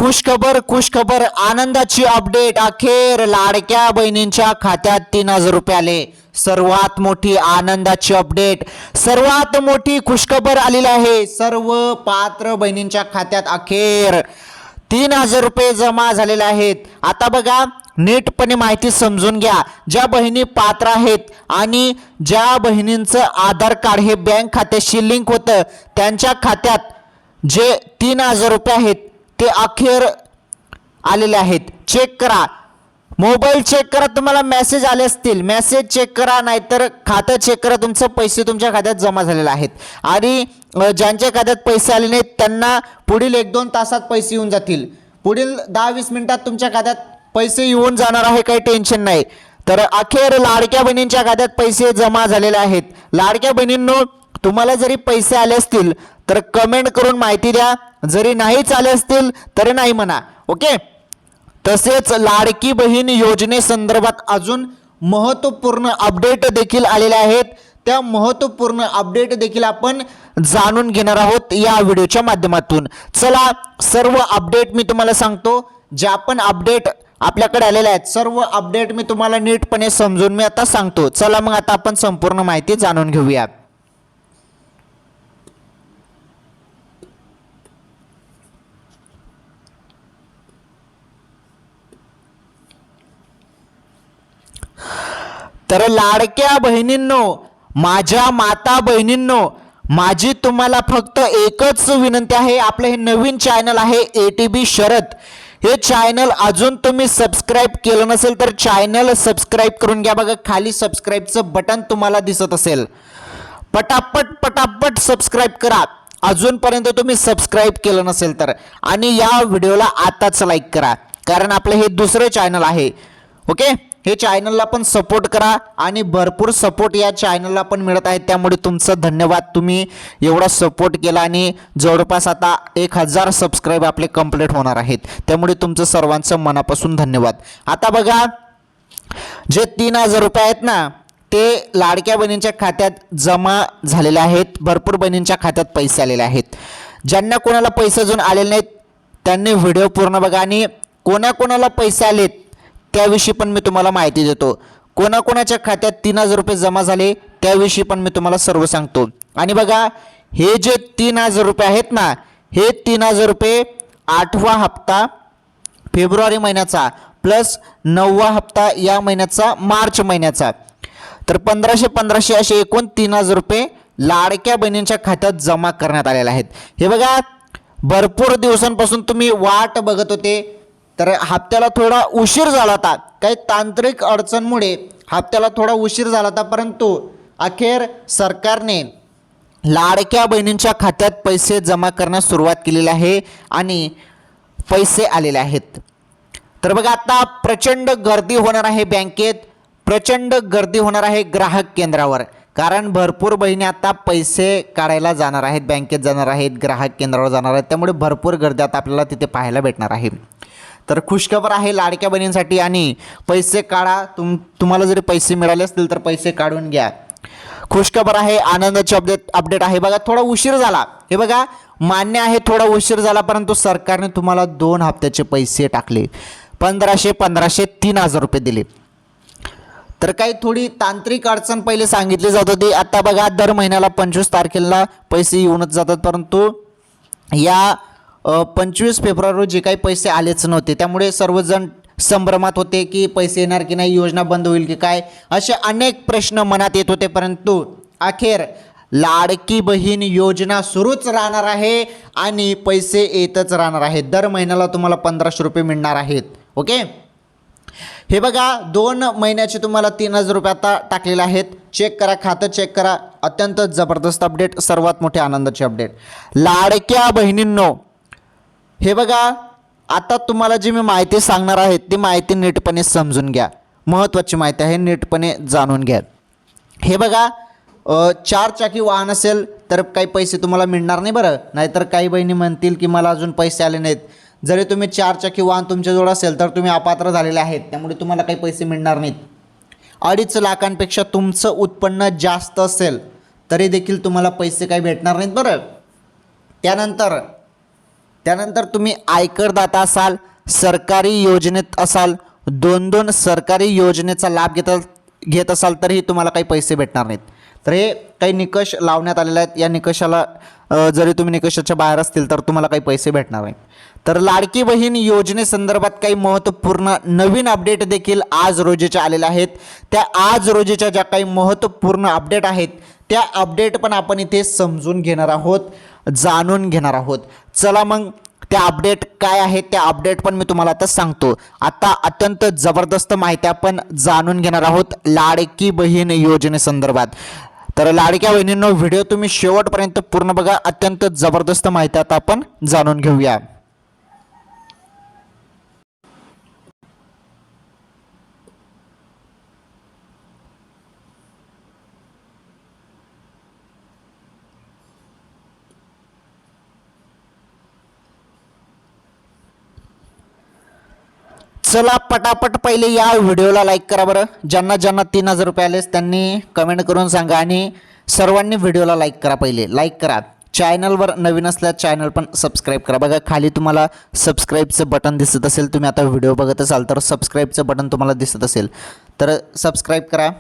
खुशखबर आनंदाची अपडेट. अखेर लाडक्या बहिणींच्या खात्यात 3,000 रुपये आले. सर्वात मोठी आनंदाची अपडेट, सर्वात मोठी खुशखबर आलेली आहे. सर्व पात्र बहिणींच्या खात्यात अखेर 3,000 रुपये जमा झालेले आहेत. आता बघा, नीटपणे माहिती समजून घ्या. ज्या बहिणी पात्र आहेत आणि ज्या बहिणींचं आधार कार्ड हे बँक खात्याशी लिंक होतं, त्यांच्या खात्यात जे 3,000 रुपये आहेत ते अखेर आलेले आहेत. चेक करा, मोबाईल चेक करा, तुम्हाला मेसेज आले असतील, मेसेज चेक करा, नाहीतर खातं चेक करा. तुमचे पैसे तुमच्या खात्यात जमा झालेले आहेत. आणि ज्यांच्या खात्यात पैसे आले नाहीत त्यांना पुढील 1-2 तासात पैसे येऊन जातील. पुढील 10-20 मिनिटात तुमच्या खात्यात पैसे येऊन जाणार आहे, काही टेन्शन नाही. तर अखेर लाडक्या बहिणींच्या खात्यात पैसे जमा झालेले आहेत. लाडक्या बहिणींनो, तुम्हाला जरी पैसे आले असतील तर कमेंट करून माहिती द्या. जरी नाहीच आले असतील तरी नाही म्हणा, ओके. तसेच लाडकी बहीण योजनेसंदर्भात अजून महत्त्वपूर्ण अपडेट देखील आलेले आहेत. त्या महत्त्वपूर्ण अपडेट देखील आपण जाणून घेणार आहोत या व्हिडिओच्या माध्यमातून. चला, सर्व अपडेट मी तुम्हाला सांगतो. ज्या पण अपडेट आपल्याकडे आलेले आहेत, सर्व अपडेट मी तुम्हाला नीटपणे समजून मी आता सांगतो. चला मग आता आपण संपूर्ण माहिती जाणून घेऊया. तर लाडक्या बहिणींनो, माझ्या माता बहिणींनो, माझी तुम्हाला फक्त एकच विनंती आहे. आपलं हे नवीन चॅनल आहे ATB शरद. हे चॅनल अजून तुम्ही सबस्क्राईब केलं नसेल तर चॅनल सबस्क्राईब करून घ्या. बघा, खाली सबस्क्राईबचं बटन तुम्हाला दिसत असेल. पटापट सबस्क्राईब करा अजूनपर्यंत तुम्ही सबस्क्राईब केलं नसेल तर. आणि या व्हिडिओला आताच लाईक करा, कारण आपलं हे दुसरं चॅनल आहे, ओके. हे चॅनलला पण सपोर्ट करा आणि भरपूर सपोर्ट या चॅनलला पण मिळत आहे. त्यामुळे तुमचं धन्यवाद. तुम्ही एवढा सपोर्ट केला आणि जवळपास आता 1,000 सबस्क्राईब आपले कंप्लीट होणार आहेत. त्यामुळे तुमचं सर्वांचं मनापासून धन्यवाद. आता बघा, जे 3,000 रुपये आहेत ना, ते लाडक्या बहिणींच्या खात्यात जमा झालेले आहेत. भरपूर बहिणींच्या खात्यात पैसे आलेले आहेत. ज्यांना कोणाला पैसे अजून आलेले नाहीत त्यांनी व्हिडिओ पूर्ण बघा. आणि कोणाकोणाला पैसे आलेत त्याविषयी पण मी तुम्हाला माहिती देतो. कोणाकोणाच्या खात्यात 3,000 रुपये जमा झाले त्याविषयी पण मी तुम्हाला सर्व सांगतो. आणि बघा, हे जे 3,000 रुपये आहेत ना, हे 3,000 रुपये 8वा हप्ता फेब्रुवारी महिन्याचा प्लस 9वा हप्ता या महिन्याचा मार्च महिन्याचा, तर 1,500 असे एकूण 3,000 रुपये लाडक्या बहिणींच्या खात्यात जमा करण्यात आलेले आहेत. हे बघा, भरपूर दिवसांपासून तुम्ही वाट बघत होते. तर हप्त्याला थोडा उशीर झाला होता, काही तांत्रिक अडचणमुळे हप्त्याला थोडा उशीर झाला होता, परंतु अखेर सरकारने लाडक्या बहिणींच्या खात्यात पैसे जमा करण्यास सुरुवात केलेली आहे आणि पैसे आलेले आहेत. तर बघा, आता प्रचंड गर्दी होणार आहे बँकेत, प्रचंड गर्दी होणार आहे ग्राहक केंद्रावर, कारण भरपूर बहिणी आता पैसे काढायला जाणार आहेत, बँकेत जाणार आहेत, ग्राहक केंद्रावर जाणार आहेत. त्यामुळे भरपूर गर्दी आता आपल्याला तिथे पाहायला भेटणार आहे. तर खुशखबर आहे लाडक्या बहिणींसाठी. आणि पैसे काढा. तुम्हाला जरी पैसे मिळाले असतील तर पैसे काढून घ्या. खुशखबर आहे, आनंदाची अपडेट आहे. बघा, थोडा उशीर झाला, हे बघा, मान्य आहे थोडा उशीर झाला, परंतु सरकारने तुम्हाला 2 हप्त्याचे पैसे टाकले. 1,500 3,000 रुपये दिले. तर काही थोडी तांत्रिक अडचण पहिले सांगितली जात होती. आता बघा, दर महिन्याला 25 तारखेला पैसे येऊनच जातात, परंतु या 25 फेब्रुवारी रोजी काही पैसे आलेच नव्हते. त्यामुळे सर्वजण संभ्रमात होते की पैसे येणार की नाही, योजना बंद होईल की काय, असे अनेक प्रश्न मनात येत होते. परंतु अखेर लाडकी बहीण योजना सुरूच राहणार आहे आणि पैसे येतच राहणार आहेत. दर महिन्याला तुम्हाला 1,500 रुपये मिळणार आहेत, ओके. हे बघा, 2 महिन्याचे तुम्हाला 3,000 रुपये आता टाकलेले आहेत. चेक करा, खातं चेक करा. अत्यंत जबरदस्त अपडेट, सर्वात मोठी आनंदाची अपडेट. लाडक्या बहिणींनो, हे बघा, आता तुम्हाला जी मी माहिती सांगणार आहे ती माहिती नीटपणे समजून घ्या. महत्त्वाची माहिती आहे, नीटपणे जाणून घ्या. हे बघा, 4 चाकी वाहन असेल तर काही पैसे तुम्हाला मिळणार नाही बरं. नाहीतर काही बहिणी म्हणतील की मला अजून पैसे आले नाहीत. जरी तुम्ही 4 चाकी वाहन तुमच्याजवळ असेल तर तुम्ही अपात्र झालेले आहेत, त्यामुळे तुम्हाला काही पैसे मिळणार नाहीत. 2.5 लाखांपेक्षा तुमचं उत्पन्न जास्त असेल तरी देखील तुम्हाला पैसे काही भेटणार नाहीत बरं. त्यानंतर त्यानंतर तुम्ही आयकरदाता असाल, सरकारी योजनेत असाल, 2 सरकारी योजनेचा लाभ घेत असाल तरीही तुम्हाला काही पैसे भेटणार नाहीत. तर हे काही निकष लावण्यात आलेले आहेत. या निकषाला जरी तुम्ही निकषाच्या बाहेर असतील तर तुम्हाला काही पैसे भेटणार नाहीत. तर लाडकी बहीण योजनेसंदर्भात काही महत्त्वपूर्ण नवीन अपडेट देखील आज रोजीच्या आलेल्या आहेत. त्या आज रोजीच्या ज्या काही महत्त्वपूर्ण अपडेट आहेत त्या अपडेट पण आपण इथे समजून घेणार आहोत, जाणून घेणार आहोत. चला मग त्या अपडेट काय आहेत त्या अपडेट पण मी तुम्हाला आता सांगतो. आता अत्यंत जबरदस्त माहिती आपण जाणून घेणार आहोत लाडकी बहीण योजनेसंदर्भात. तर लाडक्या बहिणींनो, व्हिडिओ तुम्ही शेवटपर्यंत पूर्ण बघा. अत्यंत जबरदस्त माहिती आता आपण जाणून घेऊया. चला पटापट पहिले या व्हिडिओला लाईक करा बरं. ज्यांना 3,000 रुपये आलेस त्यांनी कमेंट करून सांगा आणि सर्वांनी व्हिडिओला लाईक करा. पहिले लाईक करा. चॅनलवर नवीन असल्यास चॅनल पण सबस्क्राईब करा. बघा खाली तुम्हाला सबस्क्राईबचं बटन दिसत असेल. तुम्ही आता व्हिडिओ बघत असाल तर सबस्क्राईबचं बटन तुम्हाला दिसत असेल तर सबस्क्राईब करा.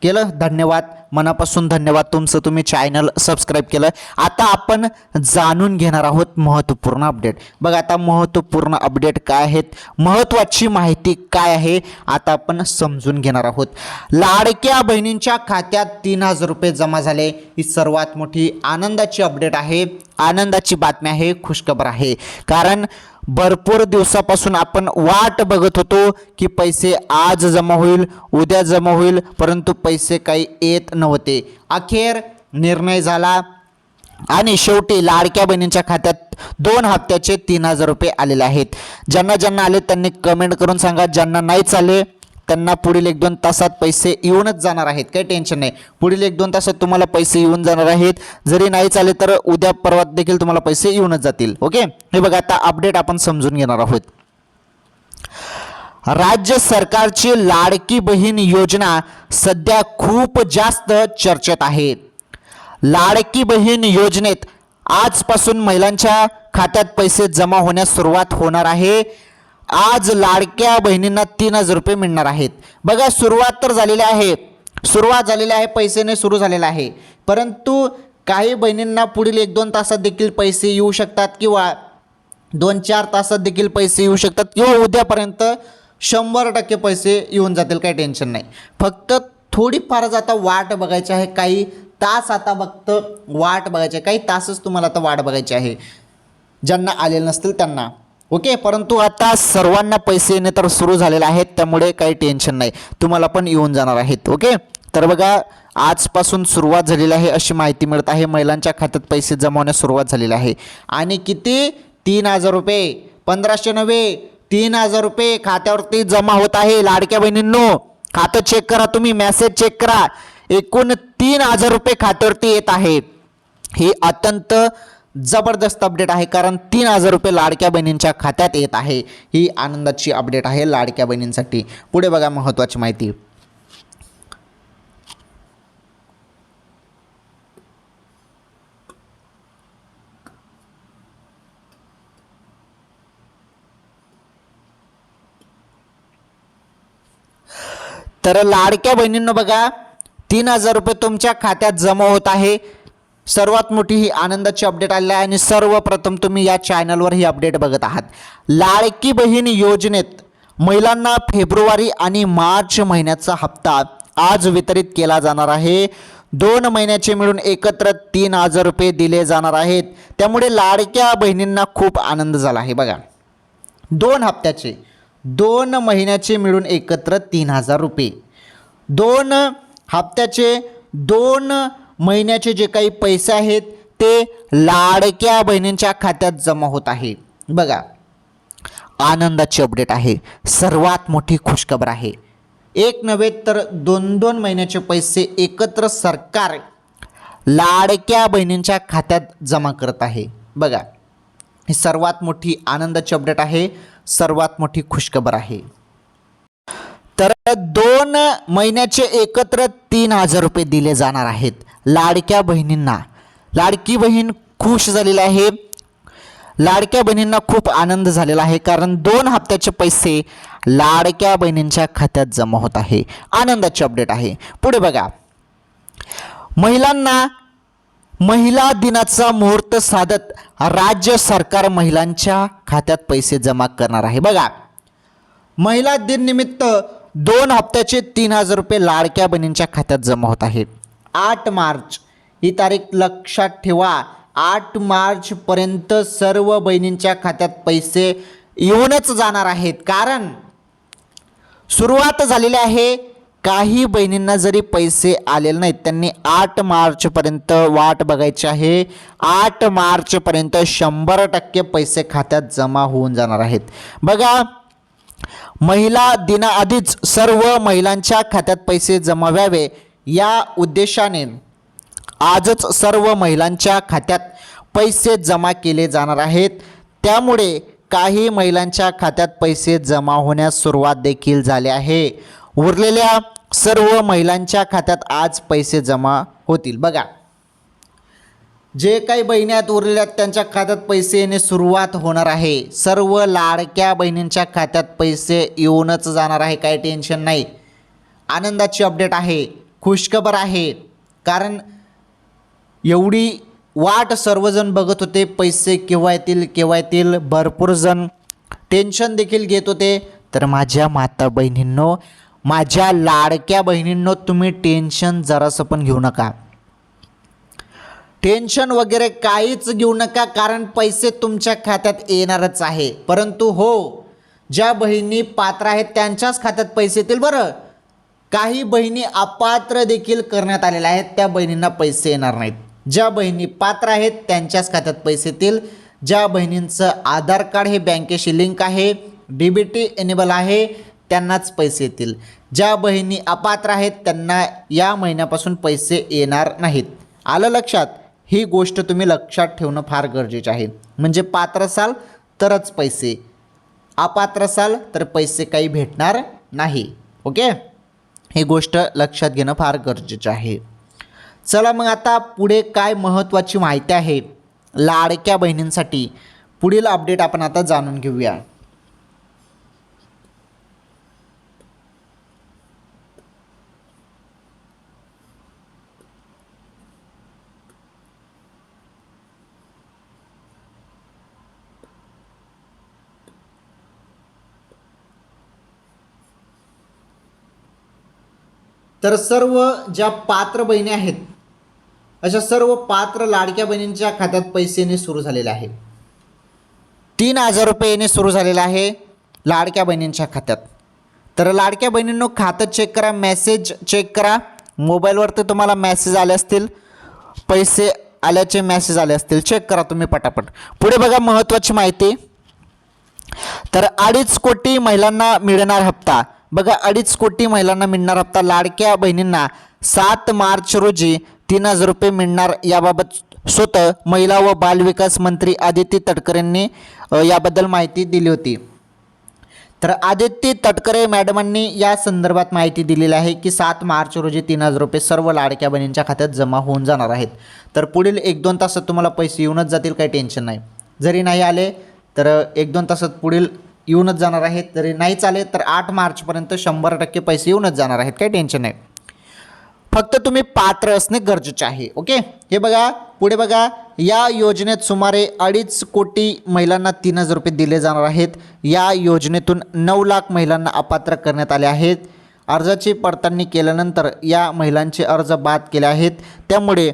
केलं? धन्यवाद, मनापासून धन्यवाद तुमचं, तुम्ही चॅनल सबस्क्राईब केलं. आता आपण जाणून घेणार आहोत महत्त्वपूर्ण अपडेट. बघा आता महत्त्वपूर्ण अपडेट काय आहेत, महत्त्वाची माहिती काय आहे आता आपण समजून घेणार आहोत. लाडक्या बहिणींच्या खात्यात 3,000 रुपये जमा झाले. ही सर्वात मोठी आनंदाची अपडेट आहे, आनंदाची बातमी आहे, खुशखबर आहे. कारण भरपूर दिवसापासून आपण वाट बघत होतो की पैसे आज जमा होईल, उद्या जमा होईल, परंतु पैसे काही येत नव्हते. अखेर निर्णय झाला आणि शेवटी लाडक्या बहिणींच्या खात्यात 2 हप्त्याचे 3,000 रुपये आलेले आहेत. ज्यांना आले त्यांनी कमेंट करून सांगा. ज्यांना नाहीच आले त्यांना पुढील 1-2 तासात पैसे येऊनच जाणार आहेत. काही टेन्शन नाही, पुढील 1-2 तासात तुम्हाला पैसे येऊन जाणार आहेत. जरी नाहीच आले तर उद्या परवा देखील तुम्हाला पैसे येऊनच जातील. ओके, हे बघा आता अपडेट आपण समजून घेणार आहोत. राज्य सरकारची लाडकी बहीण योजना सध्या खूप जास्त चर्चेत आहे. लाडकी बहीण योजनेत आजपासून महिलांच्या खात्यात पैसे जमा होण्यास सुरुवात होणार आहे. आज लाडक्या बहिणींना 3,000 रुपये मिळणार आहेत. बघा सुरुवात तर झालेली आहे, पैसे सुरू झालेला आहे, परंतु काही बहिणींना पुढील 1-2 तासात देखील पैसे येऊ शकतात किंवा 2-4 तासात देखील पैसे येऊ शकतात किंवा उद्यापर्यंत 100% पैसे येऊन जातील. काही टेन्शन नाही, फक्त थोडीफारच आता वाट बघायची आहे. काही तास आता फक्त वाट बघायची आहे, काही तासच तुम्हाला आता वाट बघायची आहे ज्यांना आलेले नसतील त्यांना. ओके, परंतु आता सर्वांना पैसे येणे तर सुरू झालेले आहेत, त्यामुळे काही टेन्शन नाही, तुम्हाला पण येऊन जाणार आहेत. ओके, तर बघा आजपासून सुरुवात झालेली आहे अशी माहिती मिळत आहे. महिलांच्या खात्यात पैसे जमा होण्यास सुरुवात झालेली आहे. आणि किती? 3,000 रुपये, 1,500 नव्हे, 3,000 रुपये खात्यावरती जमा होत आहे. लाडक्या बहिणींनो, खातं चेक करा, तुम्ही मेसेज चेक करा. एकूण 3,000 रुपये खात्यावरती येत आहे. ही अत्यंत जबरदस्त अपडेट आहे, कारण 3,000 रुपये लाडक्या बहिणींच्या खात्यात येत आहे. ही आनंदाची अपडेट आहे लाडक्या बहिणींसाठी. पुढे बघा महत्त्वाची माहिती. तर लाडक्या बहिणींनो बघा 3,000 रुपये तुमच्या खात्यात जमा होत आहे. सर्वात मोठी ही आनंदाची अपडेट आली आहे आणि सर्वप्रथम तुम्ही या चॅनलवर ही अपडेट बघत आहात. लाडकी बहीण योजनेत महिलांना फेब्रुवारी आणि मार्च महिन्याचा हप्ता आज वितरित केला जाणार आहे. 2 महिन्याचे मिळून एकत्र 3,000 रुपये दिले जाणार आहेत. त्यामुळे लाडक्या बहिणींना खूप आनंद झाला आहे. बघा 2 हप्त्याचे, 2 महिन्याचे मिळून एकत्र 3,000 रुपये, 2 हप्त्याचे, 2 महिन्याचे जे काही पैसे आहेत ते लाडक्या बहिणींच्या खात्यात जमा होत आहे. बघा आनंदाची अपडेट आहे, सर्वात मोठी खुशखबर आहे. एक नव्हे तर 2-2 महिन्याचे पैसे एकत्र सरकार लाडक्या बहिणींच्या खात्यात जमा करत आहे. बघा ही सर्वात मोठी आनंदाची अपडेट आहे, सर्वात मोठी खुशखबर आहे. तर 2 महिन्याचे एकत्र 3,000 रुपये दिले जाणार आहेत लाडक्या बहिणींना. लाडकी बहीण खुश झालेली आहे. लाडक्या बहिणींना खूप आनंद झालेला आहे, कारण 2 हप्त्याचे पैसे लाडक्या बहिणींच्या खात्यात जमा होत आहे. आनंदाची अपडेट आहे. पुढे बघा, महिलांना महिला दिनाचा मुहूर्त साधत राज्य सरकार महिलांच्या खात्यात पैसे जमा करणार आहे. बघा, महिला दिन निमित्त 2 हप्त्याचे 3,000 रुपये लाडक्या बहिणींच्या खात्यात जमा होत आहेत. 8 मार्च ही तारीख लक्षात ठेवा. 8 मार्चपर्यंत सर्व बहिणींच्या खात्यात पैसे येऊनच जाणार आहेत, कारण सुरुवात झालेली आहे. काही बहिणींना जरी पैसे आलेले नाहीत, त्यांनी 8 मार्चपर्यंत वाट बघायची आहे. 8 मार्चपर्यंत 100% पैसे खात्यात जमा होऊन जाणार आहेत. बघा, महिला दिनाआधीच सर्व महिलांच्या खात्यात पैसे जमा व्हावे या उद्देशाने आजच सर्व महिलांच्या खात्यात पैसे जमा केले जाणार आहेत. त्यामुळे काही महिलांच्या खात्यात पैसे जमा होण्यास सुरुवात देखील झाली आहे. उरलेल्या सर्व महिलांच्या खात्यात आज पैसे जमा होतील. बघा, जे काही बहिणी आहेत उरलेल्या त्यांच्या खात्यात पैसे येणे सुरुवात होणार आहे. सर्व लाडक्या बहिणींच्या खात्यात पैसे येऊनच जाणार आहे, काही टेन्शन नाही. आनंदाची अपडेट आहे, खुशखबर आहे, कारण एवढी वाट सर्वजण बघत होते. पैसे केव्हा येतील केव्हा येतील, भरपूर जण टेन्शन देखील घेत होते. तर माझ्या माता बहिणींनो, माझ्या लाडक्या बहिणींनो, तुम्ही टेन्शन जरासं पण घेऊ नका. टेन्शन वगैरे काहीच घेऊ नका, कारण पैसे तुमच्या खात्यात येणारच आहे. परंतु हो, ज्या बहिणी पात्र आहेत त्यांच्याच खात्यात पैसे येतील. बरं, काही बहिणी अपात्र देखील करण्यात आलेल्या आहेत, त्या बहिणींना पैसे येणार नाहीत. ज्या बहिणी पात्र आहेत त्यांच्याच खात्यात पैसे येतील. ज्या बहिणींचं आधार कार्ड हे बँकेशी लिंक आहे, DBT एनेबल आहे, त्यांनाच पैसे येतील. ज्या बहिणी अपात्र आहेत त्यांना या महिन्यापासून पैसे येणार नाहीत. आलं लक्षात? ही गोष्ट तुम्ही लक्षात ठेवणं फार गरजेचं आहे. म्हणजे पात्र असाल तरच पैसे, अपात्र असाल तर पैसे काही भेटणार नाही. ओके, ही गोष्ट लक्षात घेणं फार गरजेचं आहे. चला मग आता पुढे काय महत्त्वाची माहिती आहे लाडक्या बहिणींसाठी, पुढील अपडेट आपण आता जाणून घेऊया. तर सर्व ज्या पात्र बहिणी आहेत अशा सर्व पात्र लाडक्या बहिणींच्या खात्यात पैसे येणे सुरू झालेले आहे. 3,000 रुपये येणे सुरू झालेले आहे लाडक्या बहिणींच्या खात्यात. तर लाडक्या बहिणींनो, खातं चेक करा, मेसेज चेक करा. मोबाईलवरती तुम्हाला मेसेज आले असतील, पैसे आल्याचे मेसेज आले असतील, चेक करा तुम्ही पटापट. पुढे बघा महत्त्वाची माहिती. तर 2.5 कोटी महिलांना मिळणार हप्ता. बघा, 2.5 कोटी महिलांना मिळणार हप्ता. लाडक्या बहिणींना 7 मार्च रोजी 3,000 रुपये मिळणार. याबाबत स्वतः महिला व बालविकास मंत्री आदिती तटकरेंनी याबद्दल माहिती दिली होती. तर आदिती तटकरे मॅडमांनी या संदर्भात माहिती दिलेली आहे की 7 मार्च रोजी 3,000 रुपये सर्व लाडक्या बहिणींच्या खात्यात जमा होऊन जाणार आहेत. तर पुढील 1-2 तासात तुम्हाला पैसे येऊनच जातील, काही टेन्शन नाही. जरी नाही आले तर 1-2 तासात पुढील येऊनच जाणार आहेत. जरी नाहीच आले तर 8 मार्चपर्यंत 100% पैसे येऊनच जाणार आहेत, काही टेन्शन नाही. फक्त तुम्ही पात्र असणे गरजेचे आहे. ओके, हे बघा पुढे बघा. या योजनेत सुमारे 2.5 कोटी महिलांना 3,000 रुपये दिले जाणार आहेत. या योजनेतून 9 लाख महिलांना अपात्र करण्यात आले आहेत. अर्जाची पडताळणी केल्यानंतर या महिलांचे अर्ज बाद केले आहेत. त्यामुळे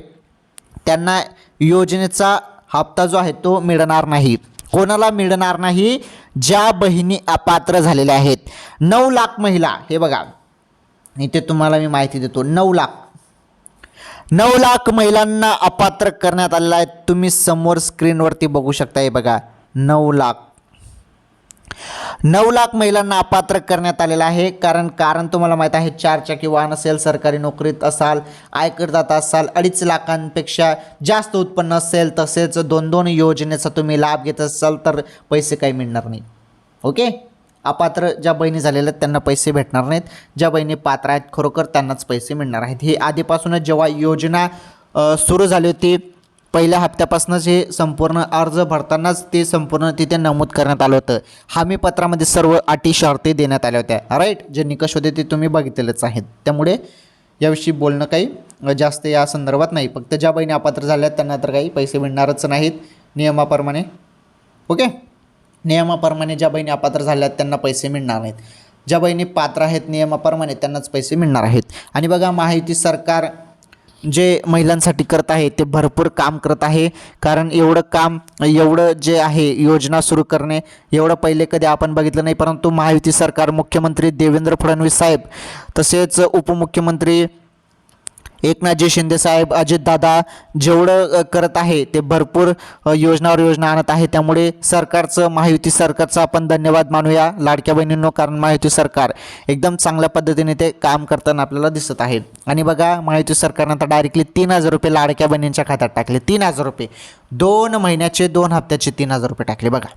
त्यांना योजनेचा हप्ता जो आहे तो मिळणार नाही. कोणाला मिळणार नाही? ज्या बहिणी अपात्र झालेल्या आहेत. 9 लाख महिला, हे बघा इथे तुम्हाला मी माहिती देतो. 9 लाख महिलांना अपात्र करण्यात आलेला आहे. तुम्ही समोर स्क्रीनवरती बघू शकता. हे बघा, 9 लाख महिलांना अपात्र करण्यात आलेलं आहे. कारण तुम्हाला माहीत आहे, 4 चाकी वाहन असेल, सरकारी नोकरीत असाल, आयकरदाता असाल, 2.5 लाखांपेक्षा जास्त उत्पन्न असेल, तसेच 2-2 योजनेचा तुम्ही लाभ घेत असाल तर पैसे काही मिळणार नाही. ओके, अपात्र ज्या बहिणी झालेल्या आहेत त्यांना पैसे भेटणार नाहीत. ज्या बहिणी पात्र आहेत खरोखर त्यांनाच पैसे मिळणार आहेत. हे आधीपासूनच जेव्हा योजना सुरू झाली होती पहिल्या हप्त्यापासूनच हे संपूर्ण अर्ज भरतानाच ते संपूर्ण तिथे नमूद करण्यात आलं होतं. हमीपत्रामध्ये सर्व अटी शर्ती देण्यात आल्या होत्या. राईट, जे निकष होते ते तुम्ही बघितलेलेच आहेत. त्यामुळे याविषयी बोलणं काही जास्त या संदर्भात नाही. फक्त ज्या बहिणी अपात्र झाल्यात त्यांना तर काही पैसे मिळणारच नाहीत नियमाप्रमाणे. ओके, नियमाप्रमाणे ज्या बहिणी अपात्र झाल्यात त्यांना पैसे मिळणार नाहीत. ज्या बहिणी पात्र आहेत नियमाप्रमाणे त्यांनाच पैसे मिळणार आहेत. आणि बघा, महायुती सरकार जे महिलांसाठी करत आहे ते भरपूर काम करत आहे. कारण एवढं काम, एवढं जे आहे योजना सुरू करणे, एवढं पहिले कधी आपण बघितलं नाही. परंतु महायुती सरकार, मुख्यमंत्री देवेंद्र फडणवीस साहेब, तसेच उपमुख्यमंत्री एकनाथजी शिंदे साहेब, अजितदादा जेवढं करत आहे ते भरपूर योजनावर योजना आणत आहे. त्यामुळे सरकारचं, महायुती सरकारचं आपण धन्यवाद मानूया लाडक्या बहिणींनो. कारण महायुती सरकार एकदम चांगल्या पद्धतीने ते काम करताना आपल्याला दिसत आहे. आणि बघा, महायुती सरकारनं आता डायरेक्टली 3,000 रुपये लाडक्या बहिणींच्या खात्यात टाकले. 3,000 रुपये, 2 महिन्याचे 2 हप्त्याचे 3,000 रुपये टाकले. बघा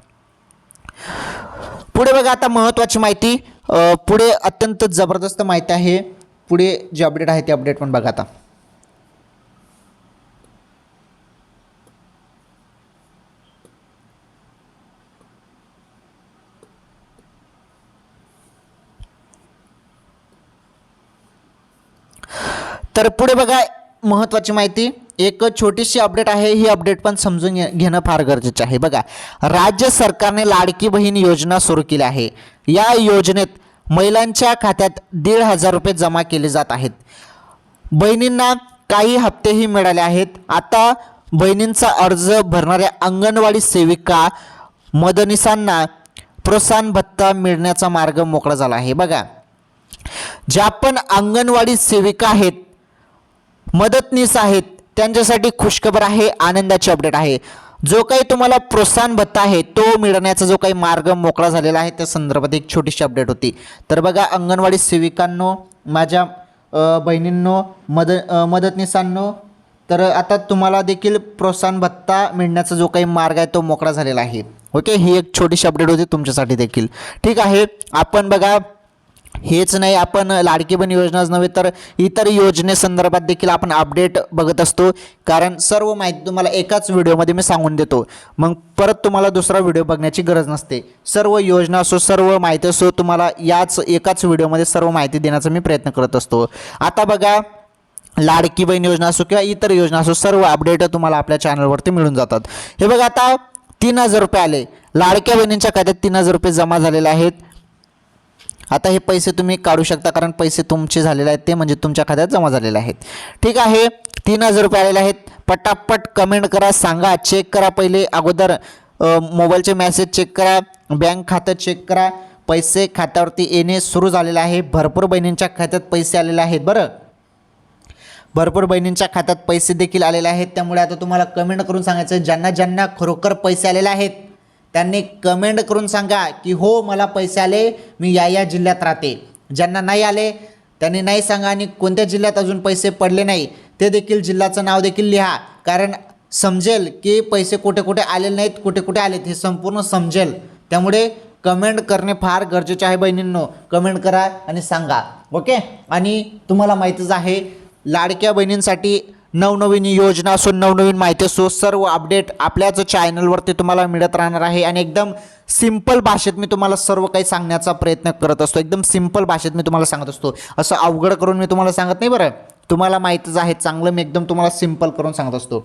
पुढे, बघा आता महत्त्वाची माहिती, पुढे अत्यंत जबरदस्त माहिती आहे. पुढे जे अपडेट आहे ते अपडेट पण बघा आता. तर पुढे बघा, महत्त्वाची माहिती, एक छोटीशी अपडेट आहे. ही अपडेट पण समजून घेणं फार गरजेचं आहे. बघा, राज्य सरकारने लाडकी बहीण योजना सुरू केली आहे. या योजनेत महिलांच्या खात्यात 1,500 रुपये जमा केले जात आहेत. बहिणींना काही हप्तेही मिळाले आहेत. आता बहिणींचा अर्ज भरणाऱ्या अंगणवाडी सेविका, मदनीसांना प्रोत्साहन भत्ता मिळण्याचा मार्ग मोकळा झाला आहे. बघा, ज्या पण अंगणवाडी सेविका आहेत, मदतनीस आहेत, त्यांच्यासाठी खुशखबर आहे, आनंदाची अपडेट आहे. जो काही तुम्हाला प्रोत्साहन भत्ता आहे तो मिळण्याचा जो काही मार्ग मोकळा झालेला आहे त्या संदर्भात एक छोटीशी अपडेट होती. तर बघा, अंगणवाडी सेविकांनो, माझ्या बहिणींनो, मदतनीसांनो, तर आता तुम्हाला देखील प्रोत्साहन भत्ता मिळण्याचा जो काही मार्ग आहे तो मोकळा झालेला आहे. ओके, ही एक छोटीशी अपडेट होती तुमच्यासाठी देखील. ठीक आहे, आपण बघा, हेच नाही, आपण लाडकी बहीण योजनाच नव्हे तर इतर योजनेसंदर्भात देखील आपण अपडेट बघत असतो. कारण सर्व माहिती तुम्हाला एकाच व्हिडिओमध्ये मी सांगून देतो, मग परत तुम्हाला दुसरा व्हिडिओ बघण्याची गरज नसते. सर्व योजना असो, सर्व माहिती असो, तुम्हाला याच एकाच व्हिडिओमध्ये सर्व माहिती देण्याचा मी प्रयत्न करत असतो. आता बघा, लाडकी बहीण योजना असो किंवा इतर योजना असो, सर्व अपडेट तुम्हाला आपल्या चॅनलवरती मिळून जातात. हे बघा, आता 3,000 रुपये आले लाडक्या बहिणींच्या खात्यात, 3,000 रुपये जमा झालेले आहेत. आता हे पैसे तुम्ही काढू शकता, कारण पैसे तुमचे झालेले आहेत, ते म्हणजे तुमच्या खात्यात जमा झालेले आहेत. ठीक आहे, 3,000 रुपये आलेले आहेत. पटापट कमेंट करा, सांगा, चेक करा. पहिले अगोदर मोबाईलचे मेसेज चेक करा, बँक खातं चेक करा. पैसे खात्यावरती येणे सुरू झालेले आहे. भरपूर बहिणींच्या खात्यात पैसे आलेले आहेत. बरं, भरपूर बहिणींच्या खात्यात पैसे देखील आलेले आहेत. त्यामुळे आता तुम्हाला कमेंट करून सांगायचं, ज्यांना ज्यांना खरोखर पैसे आलेले आहेत त्यांनी कमेंट करून सांगा की हो, मला पैसे आले, मी या जिल्ह्यात राहते. ज्यांना नाही आले त्यांनी नाही सांगा, आणि कोणत्या जिल्ह्यात अजून पैसे पडले नाही ते देखील जिल्ह्याचं नाव देखील लिहा. कारण समजेल की पैसे कुठे कुठे आलेले नाहीत, कुठे कुठे आलेत हे संपूर्ण समजेल. त्यामुळे कमेंट करणे फार गरजेचे आहे. बहिणींनो, कमेंट करा आणि सांगा. ओके, आणि तुम्हाला माहितीच आहे, लाडक्या बहिणींसाठी नवनवीन योजना असो, नवनवीन माहिती असो, सर्व अपडेट आपल्याच चॅनलवरती तुम्हाला मिळत राहणार आहे. आणि एकदम सिंपल भाषेत मी तुम्हाला सर्व काही सांगण्याचा प्रयत्न करत असतो. एकदम सिंपल भाषेत मी तुम्हाला सांगत असतो, असं अवघड करून मी तुम्हाला सांगत नाही. बरं, तुम्हाला माहितीच आहे चांगलं, मी एकदम तुम्हाला सिंपल करून सांगत असतो.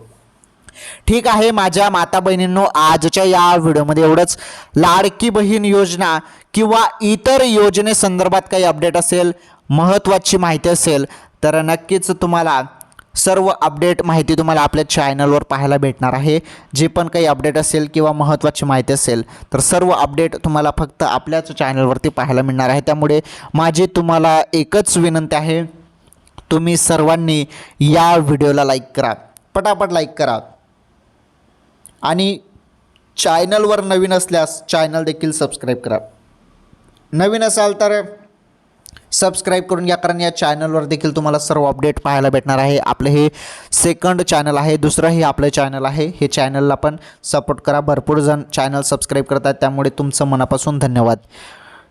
ठीक आहे, माझ्या माता बहिणींनो, आजच्या या व्हिडिओमध्ये एवढंच. लाडकी बहीण योजना किंवा इतर योजनेसंदर्भात काही अपडेट असेल, महत्त्वाची माहिती असेल, तर नक्कीच तुम्हाला सर्व अपडेट माहिती तुम्हाला आपल्या चॅनलवर पाहायला भेटणार आहे. जे पण काही अपडेट असेल किंवा महत्त्वाची माहिती असेल तर सर्व अपडेट तुम्हाला फक्त आपल्याच चॅनलवरती पाहायला मिळणार आहे. त्यामुळे माझी तुम्हाला एकच विनंती आहे, तुम्ही सर्वांनी या व्हिडिओला लाईक करा, पटापट लाईक करा. आणि चॅनलवर नवीन असल्यास चॅनल देखील सबस्क्राईब करा. नवीन असाल तर सबस्क्राईब करून घ्या, कारण या चॅनलवर देखील तुम्हाला सर्व अपडेट पाहायला भेटणार आहे. आपलं हे सेकंड चॅनल आहे, दुसरं हे आपलं चॅनल आहे. हे चॅनलला पण सपोर्ट करा. भरपूर जण चॅनल सबस्क्राईब करतात, त्यामुळे तुमचं मनापासून धन्यवाद.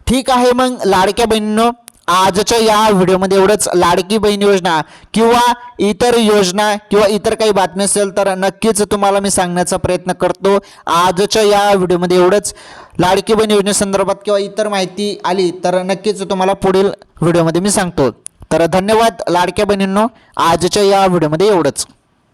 ठीक आहे, मग लाडक्या बहिणींनो, आजच्या या व्हिडिओमध्ये एवढंच. लाडकी बहीण योजना किंवा इतर योजना किंवा इतर काही बातमी असेल तर नक्कीच तुम्हाला मी सांगण्याचा प्रयत्न करतो. आजच्या या व्हिडिओमध्ये एवढंच. लाडकी बहीण योजनेसंदर्भात किंवा इतर माहिती आली तर नक्कीच तुम्हाला पुढील व्हिडिओमध्ये मी सांगतो. तर धन्यवाद लाडक्या बहिणींनो, आजच्या या व्हिडिओमध्ये एवढंच.